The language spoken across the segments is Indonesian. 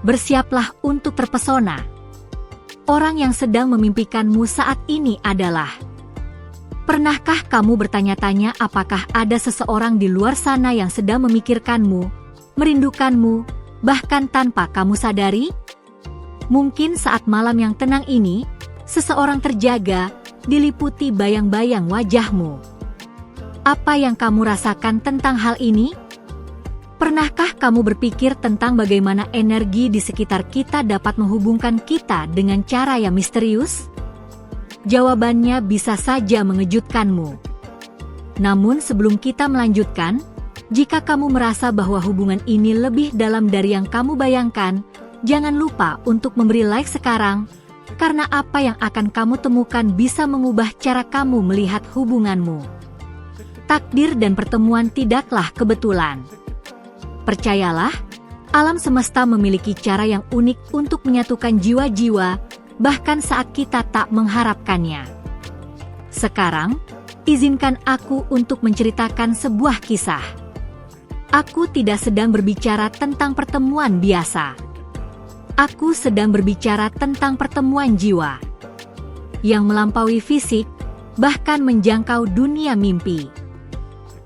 bersiaplah untuk terpesona. Orang yang sedang memimpikanmu saat ini adalah... Pernahkah kamu bertanya-tanya apakah ada seseorang di luar sana yang sedang memikirkanmu, merindukanmu, bahkan tanpa kamu sadari? Mungkin saat malam yang tenang ini, seseorang terjaga, diliputi bayang-bayang wajahmu. Apa yang kamu rasakan tentang hal ini? Pernahkah kamu berpikir tentang bagaimana energi di sekitar kita dapat menghubungkan kita dengan cara yang misterius? Jawabannya bisa saja mengejutkanmu. Namun sebelum kita melanjutkan, jika kamu merasa bahwa hubungan ini lebih dalam dari yang kamu bayangkan, jangan lupa untuk memberi like sekarang, karena apa yang akan kamu temukan bisa mengubah cara kamu melihat hubunganmu. Takdir dan pertemuan tidaklah kebetulan. Percayalah, alam semesta memiliki cara yang unik untuk menyatukan jiwa-jiwa, bahkan saat kita tak mengharapkannya. Sekarang, izinkan aku untuk menceritakan sebuah kisah. Aku tidak sedang berbicara tentang pertemuan biasa. Aku sedang berbicara tentang pertemuan jiwa yang melampaui fisik, bahkan menjangkau dunia mimpi.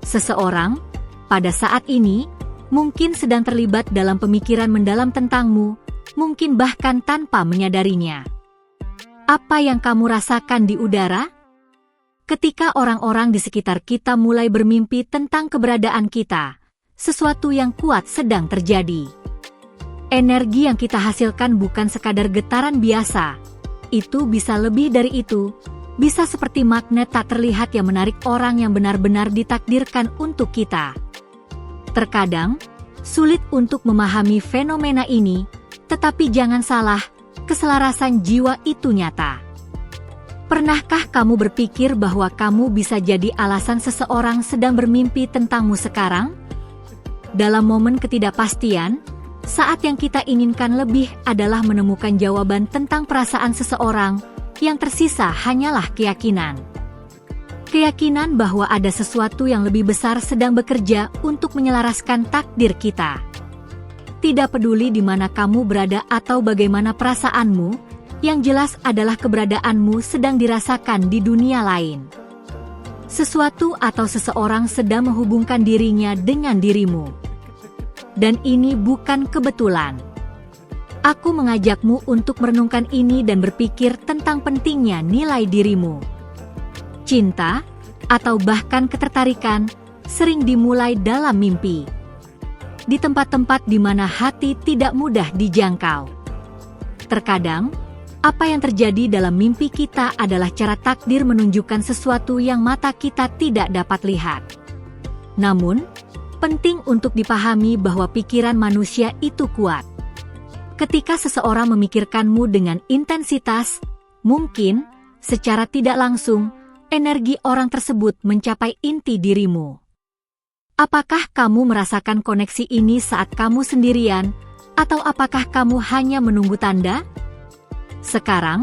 Seseorang, pada saat ini, mungkin sedang terlibat dalam pemikiran mendalam tentangmu, mungkin bahkan tanpa menyadarinya. Apa yang kamu rasakan di udara? Ketika orang-orang di sekitar kita mulai bermimpi tentang keberadaan kita, sesuatu yang kuat sedang terjadi. Energi yang kita hasilkan bukan sekadar getaran biasa. Itu bisa lebih dari itu, bisa seperti magnet tak terlihat yang menarik orang yang benar-benar ditakdirkan untuk kita. Terkadang, sulit untuk memahami fenomena ini, tetapi jangan salah, keselarasan jiwa itu nyata. Pernahkah kamu berpikir bahwa kamu bisa jadi alasan seseorang sedang bermimpi tentangmu sekarang? Dalam momen ketidakpastian, saat yang kita inginkan lebih adalah menemukan jawaban tentang perasaan seseorang, yang tersisa hanyalah keyakinan. Keyakinan bahwa ada sesuatu yang lebih besar sedang bekerja untuk menyelaraskan takdir kita. Tidak peduli di mana kamu berada atau bagaimana perasaanmu, yang jelas adalah keberadaanmu sedang dirasakan di dunia lain. Sesuatu atau seseorang sedang menghubungkan dirinya dengan dirimu. Dan ini bukan kebetulan. Aku mengajakmu untuk merenungkan ini dan berpikir tentang pentingnya nilai dirimu. Cinta, atau bahkan ketertarikan, sering dimulai dalam mimpi. Di tempat-tempat di mana hati tidak mudah dijangkau. Terkadang, apa yang terjadi dalam mimpi kita adalah cara takdir menunjukkan sesuatu yang mata kita tidak dapat lihat. Namun, penting untuk dipahami bahwa pikiran manusia itu kuat. Ketika seseorang memikirkanmu dengan intensitas, mungkin, secara tidak langsung, energi orang tersebut mencapai inti dirimu. Apakah kamu merasakan koneksi ini saat kamu sendirian, atau apakah kamu hanya menunggu tanda? Sekarang,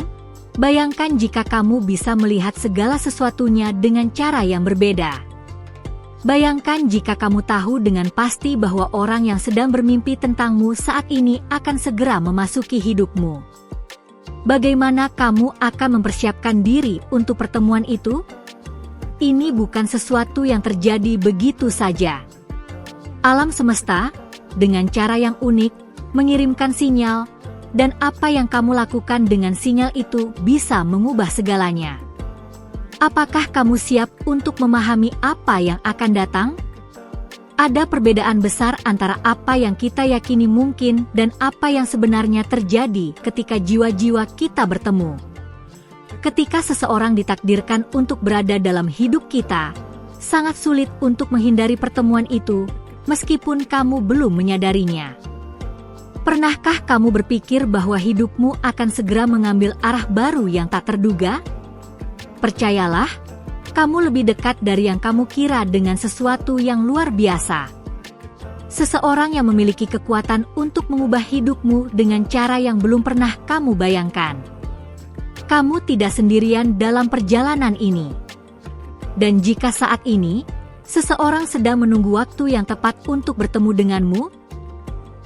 bayangkan jika kamu bisa melihat segala sesuatunya dengan cara yang berbeda. Bayangkan jika kamu tahu dengan pasti bahwa orang yang sedang bermimpi tentangmu saat ini akan segera memasuki hidupmu. Bagaimana kamu akan mempersiapkan diri untuk pertemuan itu? Ini bukan sesuatu yang terjadi begitu saja. Alam semesta, dengan cara yang unik, mengirimkan sinyal, dan apa yang kamu lakukan dengan sinyal itu bisa mengubah segalanya. Apakah kamu siap untuk memahami apa yang akan datang? Ada perbedaan besar antara apa yang kita yakini mungkin dan apa yang sebenarnya terjadi ketika jiwa-jiwa kita bertemu. Ketika seseorang ditakdirkan untuk berada dalam hidup kita, sangat sulit untuk menghindari pertemuan itu, meskipun kamu belum menyadarinya. Pernahkah kamu berpikir bahwa hidupmu akan segera mengambil arah baru yang tak terduga? Percayalah, kamu lebih dekat dari yang kamu kira dengan sesuatu yang luar biasa. Seseorang yang memiliki kekuatan untuk mengubah hidupmu dengan cara yang belum pernah kamu bayangkan. Kamu tidak sendirian dalam perjalanan ini. Dan jika saat ini, seseorang sedang menunggu waktu yang tepat untuk bertemu denganmu,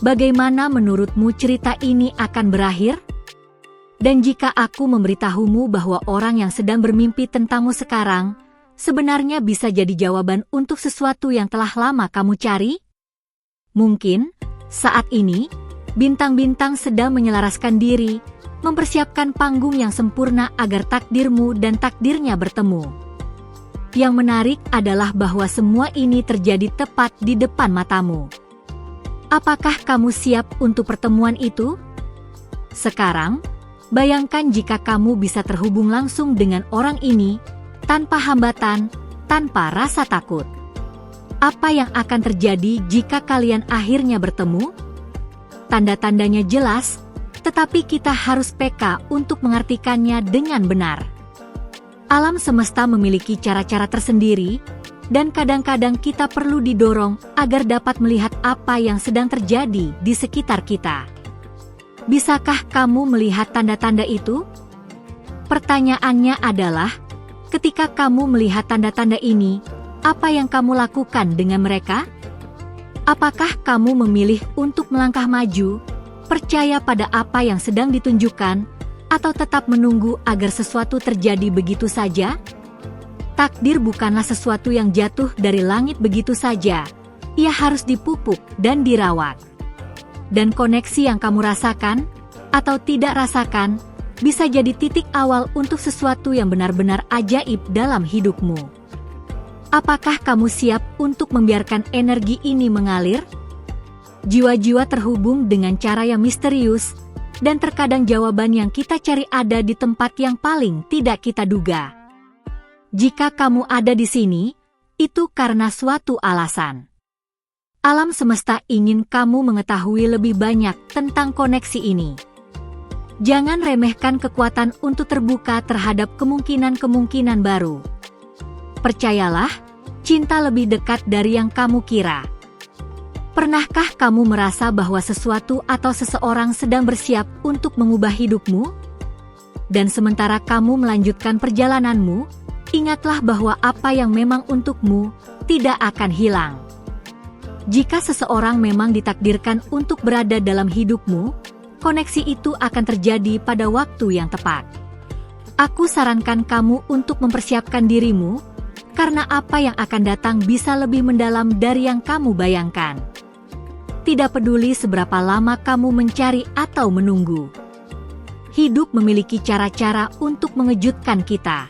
bagaimana menurutmu cerita ini akan berakhir? Dan jika aku memberitahumu bahwa orang yang sedang bermimpi tentangmu sekarang, sebenarnya bisa jadi jawaban untuk sesuatu yang telah lama kamu cari? Mungkin, saat ini, bintang-bintang sedang menyelaraskan diri, mempersiapkan panggung yang sempurna agar takdirmu dan takdirnya bertemu. Yang menarik adalah bahwa semua ini terjadi tepat di depan matamu. Apakah kamu siap untuk pertemuan itu? Sekarang, bayangkan jika kamu bisa terhubung langsung dengan orang ini, tanpa hambatan, tanpa rasa takut. Apa yang akan terjadi jika kalian akhirnya bertemu? Tanda-tandanya jelas, tetapi kita harus peka untuk mengartikannya dengan benar. Alam semesta memiliki cara-cara tersendiri, dan kadang-kadang kita perlu didorong agar dapat melihat apa yang sedang terjadi di sekitar kita. Bisakah kamu melihat tanda-tanda itu? Pertanyaannya adalah, ketika kamu melihat tanda-tanda ini, apa yang kamu lakukan dengan mereka? Apakah kamu memilih untuk melangkah maju, percaya pada apa yang sedang ditunjukkan, atau tetap menunggu agar sesuatu terjadi begitu saja? Takdir bukanlah sesuatu yang jatuh dari langit begitu saja. Ia harus dipupuk dan dirawat. Dan koneksi yang kamu rasakan, atau tidak rasakan, bisa jadi titik awal untuk sesuatu yang benar-benar ajaib dalam hidupmu. Apakah kamu siap untuk membiarkan energi ini mengalir? Jiwa-jiwa terhubung dengan cara yang misterius, dan terkadang jawaban yang kita cari ada di tempat yang paling tidak kita duga. Jika kamu ada di sini, itu karena suatu alasan. Alam semesta ingin kamu mengetahui lebih banyak tentang koneksi ini. Jangan remehkan kekuatan untuk terbuka terhadap kemungkinan-kemungkinan baru. Percayalah, cinta lebih dekat dari yang kamu kira. Pernahkah kamu merasa bahwa sesuatu atau seseorang sedang bersiap untuk mengubah hidupmu? Dan sementara kamu melanjutkan perjalananmu, ingatlah bahwa apa yang memang untukmu tidak akan hilang. Jika seseorang memang ditakdirkan untuk berada dalam hidupmu, koneksi itu akan terjadi pada waktu yang tepat. Aku sarankan kamu untuk mempersiapkan dirimu, karena apa yang akan datang bisa lebih mendalam dari yang kamu bayangkan. Tidak peduli seberapa lama kamu mencari atau menunggu. Hidup memiliki cara-cara untuk mengejutkan kita.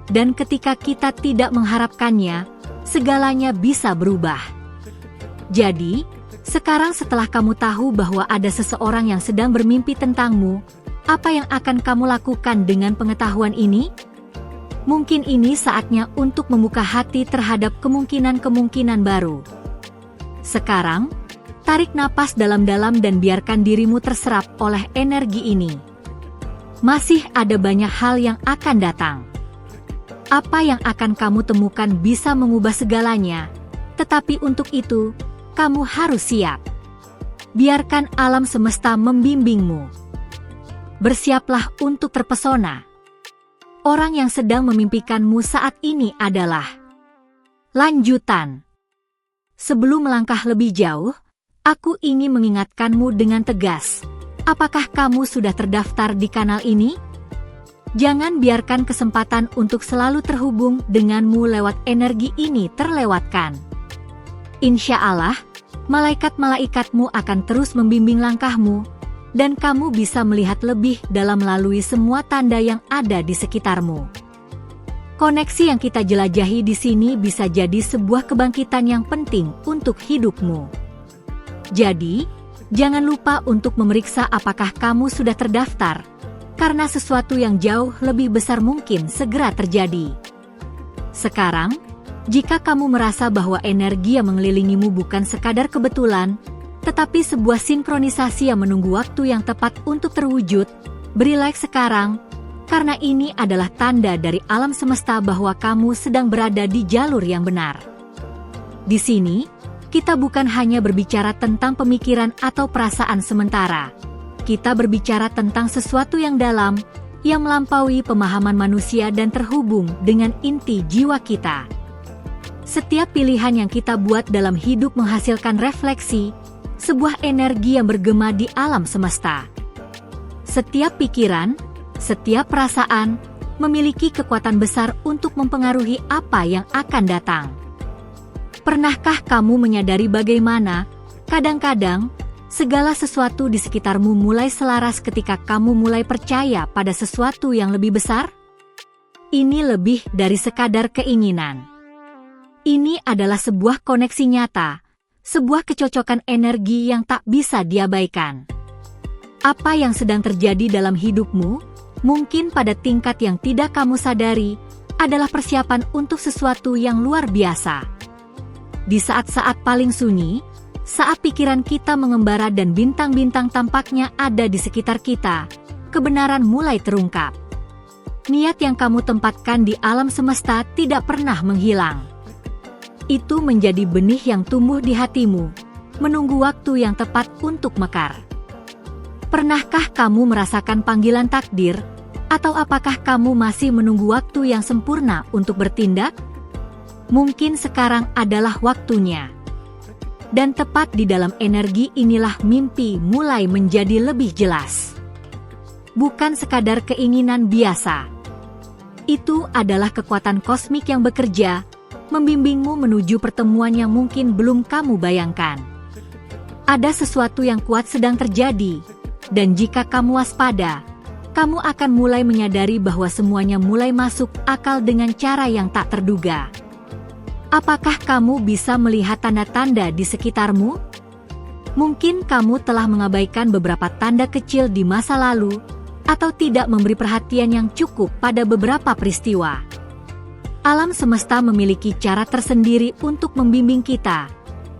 Dan ketika kita tidak mengharapkannya, segalanya bisa berubah. Jadi, sekarang setelah kamu tahu bahwa ada seseorang yang sedang bermimpi tentangmu, apa yang akan kamu lakukan dengan pengetahuan ini? Mungkin ini saatnya untuk membuka hati terhadap kemungkinan-kemungkinan baru. Sekarang, tarik napas dalam-dalam dan biarkan dirimu terserap oleh energi ini. Masih ada banyak hal yang akan datang. Apa yang akan kamu temukan bisa mengubah segalanya, tetapi untuk itu, kamu harus siap. Biarkan alam semesta membimbingmu. Bersiaplah untuk terpesona. Orang yang sedang memimpikanmu saat ini adalah lanjutan. Sebelum melangkah lebih jauh, aku ingin mengingatkanmu dengan tegas. Apakah kamu sudah terdaftar di kanal ini? Jangan biarkan kesempatan untuk selalu terhubung denganmu lewat energi ini terlewatkan. Insya Allah, malaikat-malaikatmu akan terus membimbing langkahmu, dan kamu bisa melihat lebih dalam melalui semua tanda yang ada di sekitarmu. Koneksi yang kita jelajahi di sini bisa jadi sebuah kebangkitan yang penting untuk hidupmu. Jadi, jangan lupa untuk memeriksa apakah kamu sudah terdaftar, karena sesuatu yang jauh lebih besar mungkin segera terjadi. Sekarang, jika kamu merasa bahwa energi yang mengelilingimu bukan sekadar kebetulan, tetapi sebuah sinkronisasi yang menunggu waktu yang tepat untuk terwujud, beri like sekarang, karena ini adalah tanda dari alam semesta bahwa kamu sedang berada di jalur yang benar. Di sini, kita bukan hanya berbicara tentang pemikiran atau perasaan sementara. Kita berbicara tentang sesuatu yang dalam, yang melampaui pemahaman manusia dan terhubung dengan inti jiwa kita. Setiap pilihan yang kita buat dalam hidup menghasilkan refleksi, sebuah energi yang bergema di alam semesta. Setiap pikiran, setiap perasaan, memiliki kekuatan besar untuk mempengaruhi apa yang akan datang. Pernahkah kamu menyadari bagaimana, kadang-kadang, segala sesuatu di sekitarmu mulai selaras ketika kamu mulai percaya pada sesuatu yang lebih besar? Ini lebih dari sekadar keinginan. Ini adalah sebuah koneksi nyata, sebuah kecocokan energi yang tak bisa diabaikan. Apa yang sedang terjadi dalam hidupmu, mungkin pada tingkat yang tidak kamu sadari, adalah persiapan untuk sesuatu yang luar biasa. Di saat-saat paling sunyi, saat pikiran kita mengembara dan bintang-bintang tampaknya ada di sekitar kita, kebenaran mulai terungkap. Niat yang kamu tempatkan di alam semesta tidak pernah menghilang. Itu menjadi benih yang tumbuh di hatimu, menunggu waktu yang tepat untuk mekar. Pernahkah kamu merasakan panggilan takdir, atau apakah kamu masih menunggu waktu yang sempurna untuk bertindak? Mungkin sekarang adalah waktunya. Dan tepat di dalam energi inilah mimpi mulai menjadi lebih jelas. Bukan sekadar keinginan biasa. Itu adalah kekuatan kosmik yang bekerja, membimbingmu menuju pertemuan yang mungkin belum kamu bayangkan. Ada sesuatu yang kuat sedang terjadi, dan jika kamu waspada, kamu akan mulai menyadari bahwa semuanya mulai masuk akal dengan cara yang tak terduga. Apakah kamu bisa melihat tanda-tanda di sekitarmu? Mungkin kamu telah mengabaikan beberapa tanda kecil di masa lalu, atau tidak memberi perhatian yang cukup pada beberapa peristiwa. Alam semesta memiliki cara tersendiri untuk membimbing kita,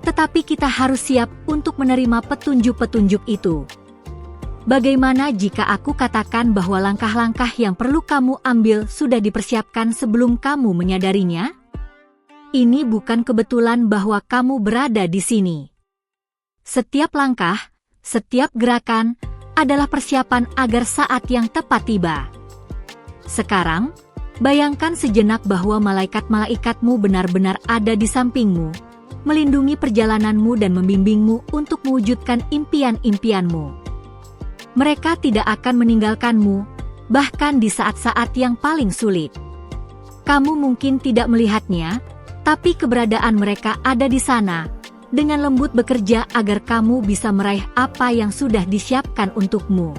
tetapi kita harus siap untuk menerima petunjuk-petunjuk itu. Bagaimana jika aku katakan bahwa langkah-langkah yang perlu kamu ambil sudah dipersiapkan sebelum kamu menyadarinya? Ini bukan kebetulan bahwa kamu berada di sini. Setiap langkah, setiap gerakan, adalah persiapan agar saat yang tepat tiba. Sekarang, bayangkan sejenak bahwa malaikat-malaikatmu benar-benar ada di sampingmu, melindungi perjalananmu dan membimbingmu untuk mewujudkan impian-impianmu. Mereka tidak akan meninggalkanmu, bahkan di saat-saat yang paling sulit. Kamu mungkin tidak melihatnya, tapi keberadaan mereka ada di sana, dengan lembut bekerja agar kamu bisa meraih apa yang sudah disiapkan untukmu.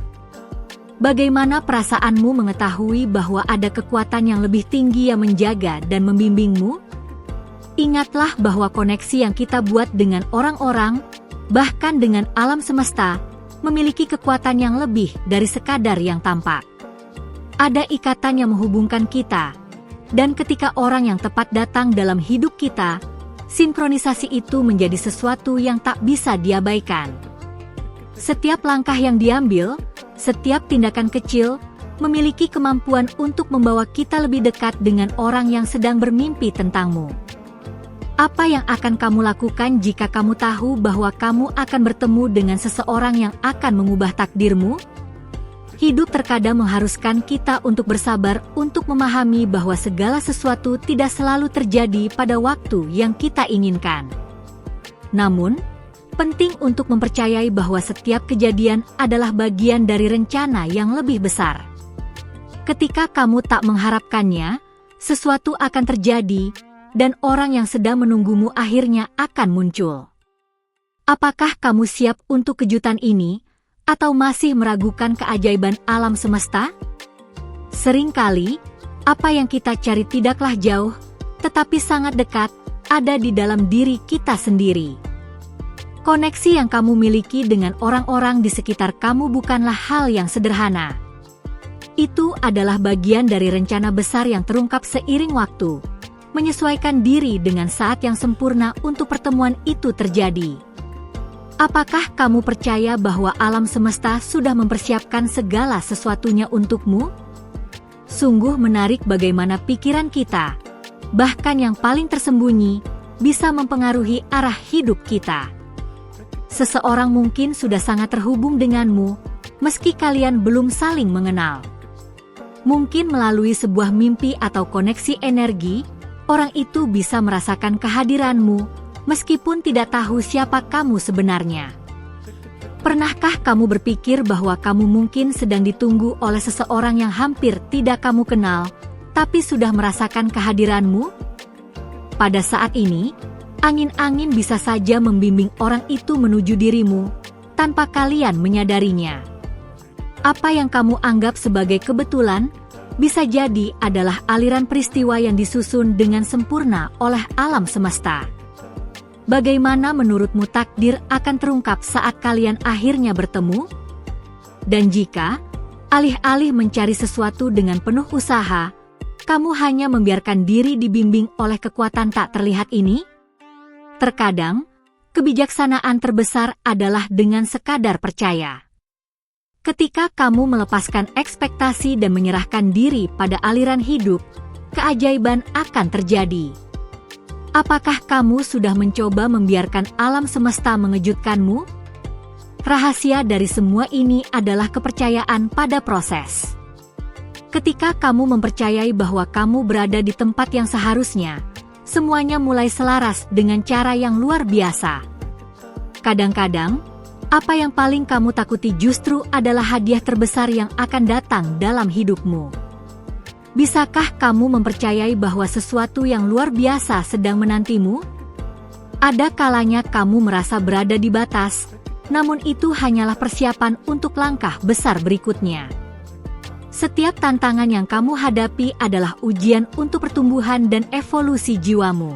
Bagaimana perasaanmu mengetahui bahwa ada kekuatan yang lebih tinggi yang menjaga dan membimbingmu? Ingatlah bahwa koneksi yang kita buat dengan orang-orang, bahkan dengan alam semesta, memiliki kekuatan yang lebih dari sekadar yang tampak. Ada ikatan yang menghubungkan kita, dan ketika orang yang tepat datang dalam hidup kita, sinkronisasi itu menjadi sesuatu yang tak bisa diabaikan. Setiap langkah yang diambil, setiap tindakan kecil, memiliki kemampuan untuk membawa kita lebih dekat dengan orang yang sedang bermimpi tentangmu. Apa yang akan kamu lakukan jika kamu tahu bahwa kamu akan bertemu dengan seseorang yang akan mengubah takdirmu? Hidup terkadang mengharuskan kita untuk bersabar untuk memahami bahwa segala sesuatu tidak selalu terjadi pada waktu yang kita inginkan. Namun, penting untuk mempercayai bahwa setiap kejadian adalah bagian dari rencana yang lebih besar. Ketika kamu tak mengharapkannya, sesuatu akan terjadi, dan orang yang sedang menunggumu akhirnya akan muncul. Apakah kamu siap untuk kejutan ini, atau masih meragukan keajaiban alam semesta? Seringkali, apa yang kita cari tidaklah jauh, tetapi sangat dekat, ada di dalam diri kita sendiri. Koneksi yang kamu miliki dengan orang-orang di sekitar kamu bukanlah hal yang sederhana. Itu adalah bagian dari rencana besar yang terungkap seiring waktu, menyesuaikan diri dengan saat yang sempurna untuk pertemuan itu terjadi. Apakah kamu percaya bahwa alam semesta sudah mempersiapkan segala sesuatunya untukmu? Sungguh menarik bagaimana pikiran kita, bahkan yang paling tersembunyi, bisa mempengaruhi arah hidup kita. Seseorang mungkin sudah sangat terhubung denganmu, meski kalian belum saling mengenal. Mungkin melalui sebuah mimpi atau koneksi energi, orang itu bisa merasakan kehadiranmu, meskipun tidak tahu siapa kamu sebenarnya. Pernahkah kamu berpikir bahwa kamu mungkin sedang ditunggu oleh seseorang yang hampir tidak kamu kenal, tapi sudah merasakan kehadiranmu? Pada saat ini, angin-angin bisa saja membimbing orang itu menuju dirimu, tanpa kalian menyadarinya. Apa yang kamu anggap sebagai kebetulan, bisa jadi adalah aliran peristiwa yang disusun dengan sempurna oleh alam semesta. Bagaimana menurutmu takdir akan terungkap saat kalian akhirnya bertemu? Dan jika, alih-alih mencari sesuatu dengan penuh usaha, kamu hanya membiarkan diri dibimbing oleh kekuatan tak terlihat ini? Terkadang, kebijaksanaan terbesar adalah dengan sekadar percaya. Ketika kamu melepaskan ekspektasi dan menyerahkan diri pada aliran hidup, keajaiban akan terjadi. Apakah kamu sudah mencoba membiarkan alam semesta mengejutkanmu? Rahasia dari semua ini adalah kepercayaan pada proses. Ketika kamu mempercayai bahwa kamu berada di tempat yang seharusnya, semuanya mulai selaras dengan cara yang luar biasa. Kadang-kadang, apa yang paling kamu takuti justru adalah hadiah terbesar yang akan datang dalam hidupmu. Bisakah kamu mempercayai bahwa sesuatu yang luar biasa sedang menantimu? Ada kalanya kamu merasa berada di batas, namun itu hanyalah persiapan untuk langkah besar berikutnya. Setiap tantangan yang kamu hadapi adalah ujian untuk pertumbuhan dan evolusi jiwamu.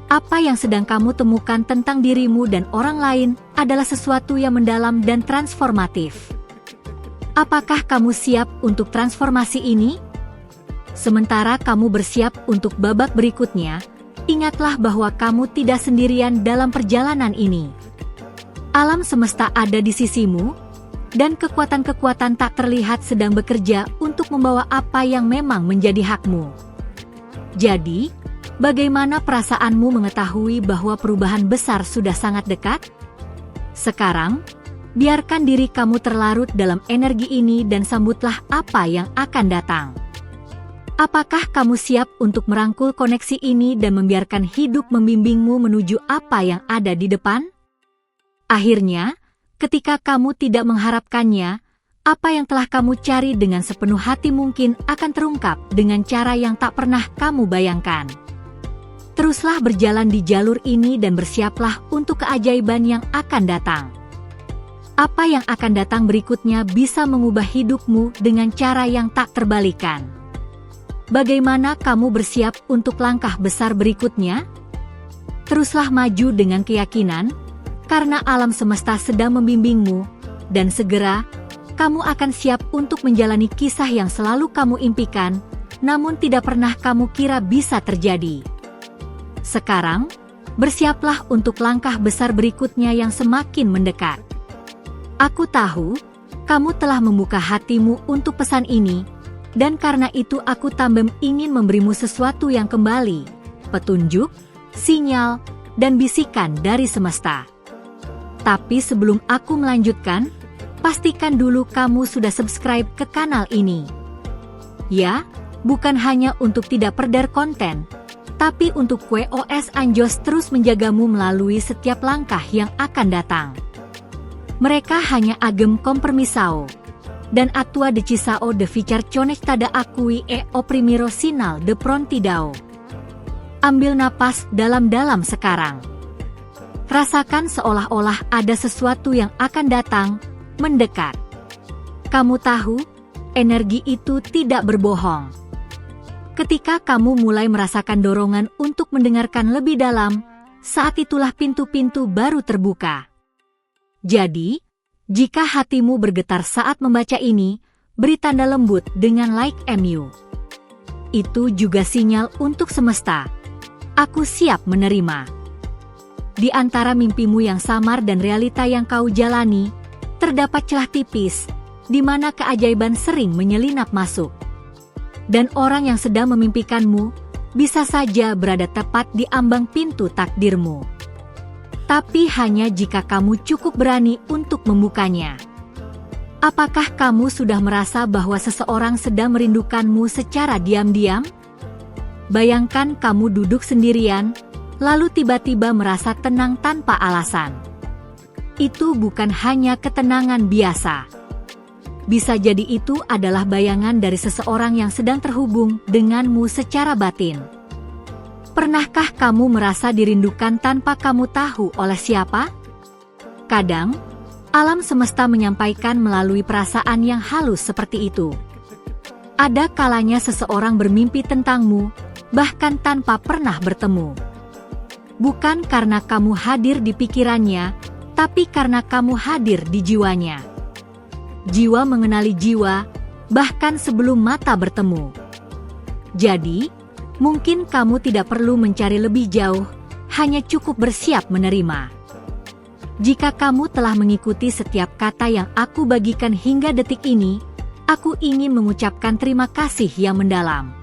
Apa yang sedang kamu temukan tentang dirimu dan orang lain adalah sesuatu yang mendalam dan transformatif. Apakah kamu siap untuk transformasi ini? Sementara kamu bersiap untuk babak berikutnya, ingatlah bahwa kamu tidak sendirian dalam perjalanan ini. Alam semesta ada di sisimu, dan kekuatan-kekuatan tak terlihat sedang bekerja untuk membawa apa yang memang menjadi hakmu. Jadi, bagaimana perasaanmu mengetahui bahwa perubahan besar sudah sangat dekat? Sekarang, biarkan diri kamu terlarut dalam energi ini dan sambutlah apa yang akan datang. Apakah kamu siap untuk merangkul koneksi ini dan membiarkan hidup membimbingmu menuju apa yang ada di depan? Akhirnya, ketika kamu tidak mengharapkannya, apa yang telah kamu cari dengan sepenuh hati mungkin akan terungkap dengan cara yang tak pernah kamu bayangkan. Teruslah berjalan di jalur ini dan bersiaplah untuk keajaiban yang akan datang. Apa yang akan datang berikutnya bisa mengubah hidupmu dengan cara yang tak terbalikan. Bagaimana kamu bersiap untuk langkah besar berikutnya? Teruslah maju dengan keyakinan, karena alam semesta sedang membimbingmu, dan segera, kamu akan siap untuk menjalani kisah yang selalu kamu impikan, namun tidak pernah kamu kira bisa terjadi. Sekarang, bersiaplah untuk langkah besar berikutnya yang semakin mendekat. Aku tahu, kamu telah membuka hatimu untuk pesan ini, dan karena itu aku tambah ingin memberimu sesuatu yang kembali, petunjuk, sinyal, dan bisikan dari semesta. Tapi sebelum aku melanjutkan, pastikan dulu kamu sudah subscribe ke kanal ini. Ya, bukan hanya untuk tidak perdar konten, tapi untuk QoS Anjos terus menjagamu melalui setiap langkah yang akan datang. Mereka hanya agem kompermisao, dan atua decisao de ficar conectada akui o primero sinal de prontidao. Ambil napas dalam-dalam sekarang. Rasakan seolah-olah ada sesuatu yang akan datang, mendekat. Kamu tahu, energi itu tidak berbohong. Ketika kamu mulai merasakan dorongan untuk mendengarkan lebih dalam, saat itulah pintu-pintu baru terbuka. Jadi, jika hatimu bergetar saat membaca ini, beri tanda lembut dengan like MU. Itu juga sinyal untuk semesta. Aku siap menerima. Di antara mimpimu yang samar dan realita yang kau jalani, terdapat celah tipis, di mana keajaiban sering menyelinap masuk. Dan orang yang sedang memimpikanmu, bisa saja berada tepat di ambang pintu takdirmu. Tapi hanya jika kamu cukup berani untuk membukanya. Apakah kamu sudah merasa bahwa seseorang sedang merindukanmu secara diam-diam? Bayangkan kamu duduk sendirian, lalu tiba-tiba merasa tenang tanpa alasan. Itu bukan hanya ketenangan biasa. Bisa jadi itu adalah bayangan dari seseorang yang sedang terhubung denganmu secara batin. Pernahkah kamu merasa dirindukan tanpa kamu tahu oleh siapa? Kadang, alam semesta menyampaikan melalui perasaan yang halus seperti itu. Ada kalanya seseorang bermimpi tentangmu, bahkan tanpa pernah bertemu. Bukan karena kamu hadir di pikirannya, tapi karena kamu hadir di jiwanya. Jiwa mengenali jiwa, bahkan sebelum mata bertemu. Jadi, mungkin kamu tidak perlu mencari lebih jauh, hanya cukup bersiap menerima. Jika kamu telah mengikuti setiap kata yang aku bagikan hingga detik ini, aku ingin mengucapkan terima kasih yang mendalam.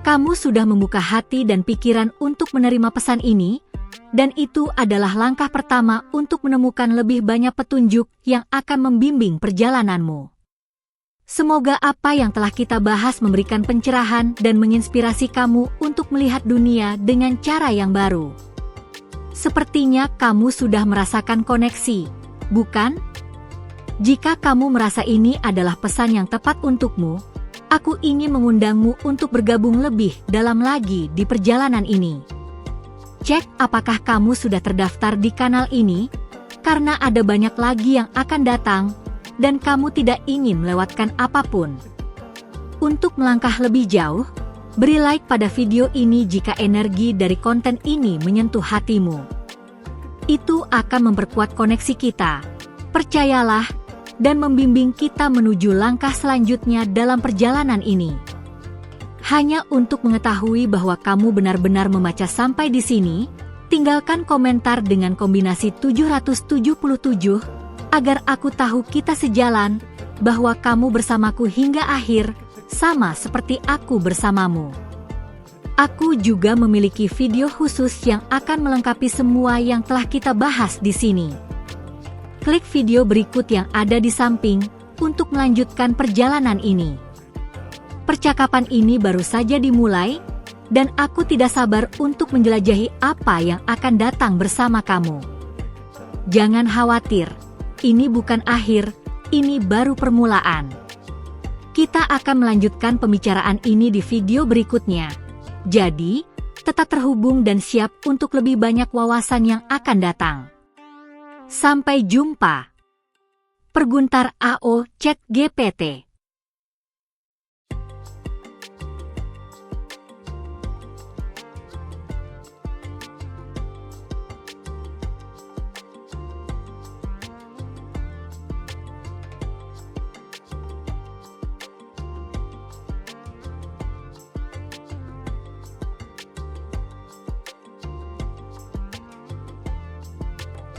Kamu sudah membuka hati dan pikiran untuk menerima pesan ini, dan itu adalah langkah pertama untuk menemukan lebih banyak petunjuk yang akan membimbing perjalananmu. Semoga apa yang telah kita bahas memberikan pencerahan dan menginspirasi kamu untuk melihat dunia dengan cara yang baru. Sepertinya kamu sudah merasakan koneksi, bukan? Jika kamu merasa ini adalah pesan yang tepat untukmu, aku ingin mengundangmu untuk bergabung lebih dalam lagi di perjalanan ini. Cek apakah kamu sudah terdaftar di kanal ini, karena ada banyak lagi yang akan datang, dan kamu tidak ingin melewatkan apapun. Untuk melangkah lebih jauh, beri like pada video ini jika energi dari konten ini menyentuh hatimu. Itu akan memperkuat koneksi kita, percayalah, dan membimbing kita menuju langkah selanjutnya dalam perjalanan ini. Hanya untuk mengetahui bahwa kamu benar-benar membaca sampai di sini, tinggalkan komentar dengan kombinasi 777, agar aku tahu kita sejalan, bahwa kamu bersamaku hingga akhir, sama seperti aku bersamamu. Aku juga memiliki video khusus yang akan melengkapi semua yang telah kita bahas di sini. Klik video berikut yang ada di samping untuk melanjutkan perjalanan ini. Percakapan ini baru saja dimulai, dan aku tidak sabar untuk menjelajahi apa yang akan datang bersama kamu. Jangan khawatir, ini bukan akhir, ini baru permulaan. Kita akan melanjutkan pembicaraan ini di video berikutnya. Jadi, tetap terhubung dan siap untuk lebih banyak wawasan yang akan datang. Sampai jumpa. Perguntar AO Chat GPT.